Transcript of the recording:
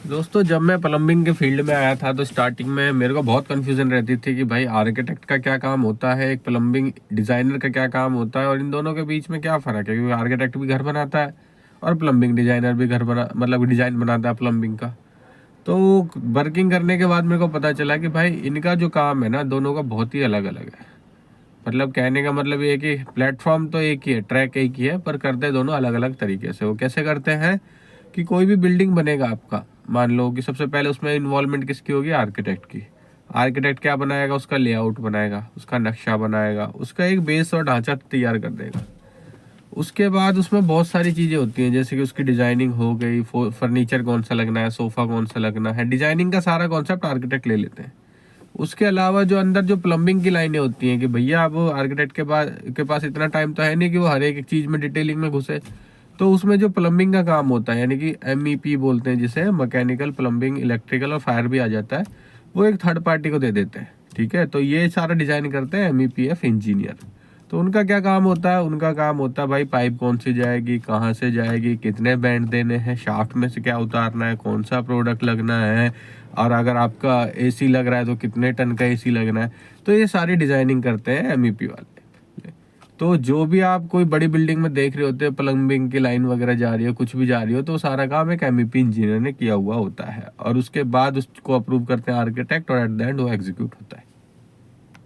दोस्तों, जब मैं प्लम्बिंग के फील्ड में आया था तो स्टार्टिंग में मेरे को बहुत कन्फ्यूज़न रहती थी कि भाई आर्किटेक्ट का क्या काम होता है, एक प्लम्बिंग डिज़ाइनर का क्या काम होता है और इन दोनों के बीच में क्या फ़र्क है। क्योंकि आर्किटेक्ट भी घर बनाता है और प्लम्बिंग डिज़ाइनर भी घर बना मतलब डिज़ाइन बनाता है प्लम्बिंग का। तो वर्किंग करने के बाद मेरे को पता चला कि भाई इनका जो काम है ना, दोनों का बहुत ही अलग अलग है। मतलब कहने का मतलब ये है कि प्लेटफॉर्म तो एक ही है, ट्रैक एक ही है, पर करते दोनों अलग अलग तरीके से। वो कैसे करते हैं कि कोई भी बिल्डिंग बनेगा आपका, मान लो कि सबसे पहले उसमें इन्वॉल्वमेंट किसकी होगी, आर्किटेक्ट की। आर्किटेक्ट क्या बनाएगा, उसका लेआउट बनाएगा, उसका नक्शा बनाएगा, उसका एक बेस और ढांचा तैयार कर देगा। उसके बाद उसमें बहुत सारी चीज़ें होती हैं, जैसे कि उसकी डिजाइनिंग हो गई, फर्नीचर कौन सा लगना है, सोफ़ा कौन सा लगना है, डिजाइनिंग का सारा कॉन्सेप्ट आर्किटेक्ट ले लेते हैं। उसके अलावा जो अंदर जो प्लम्बिंग की लाइनें होती हैं कि भैया अब आर्किटेक्ट के पास इतना टाइम तो है नहीं कि वो हर एक चीज़ में डिटेलिंग में घुसे। तो उसमें जो प्लम्बिंग का काम होता है, यानी कि MEP बोलते हैं जिसे, मैकेनिकल, प्लम्बिंग, इलेक्ट्रिकल और फायर भी आ जाता है, वो एक थर्ड पार्टी को दे देते हैं। ठीक है, तो ये सारा डिज़ाइन करते हैं MEPF इंजीनियर। तो उनका क्या काम होता है, उनका काम होता है भाई पाइप कौन सी जाएगी, कहाँ से जाएगी, कितने बैंड देने हैं, शाफ्ट में से क्या उतारना है, कौन सा प्रोडक्ट लगना है, और अगर आपका AC लग रहा है तो कितने टन का AC लगना है। तो ये सारी डिज़ाइनिंग करते हैं MEP वाले। तो जो भी आप कोई बड़ी बिल्डिंग में देख रहे होते हैं, प्लम्बिंग की लाइन वगैरह जा रही हो, कुछ भी जा रही हो, तो सारा काम एक MEP इंजीनियर ने किया हुआ होता है और उसके बाद उसको अप्रूव करते हैं आर्किटेक्ट और एट द एंड वो एग्जीक्यूट होता है।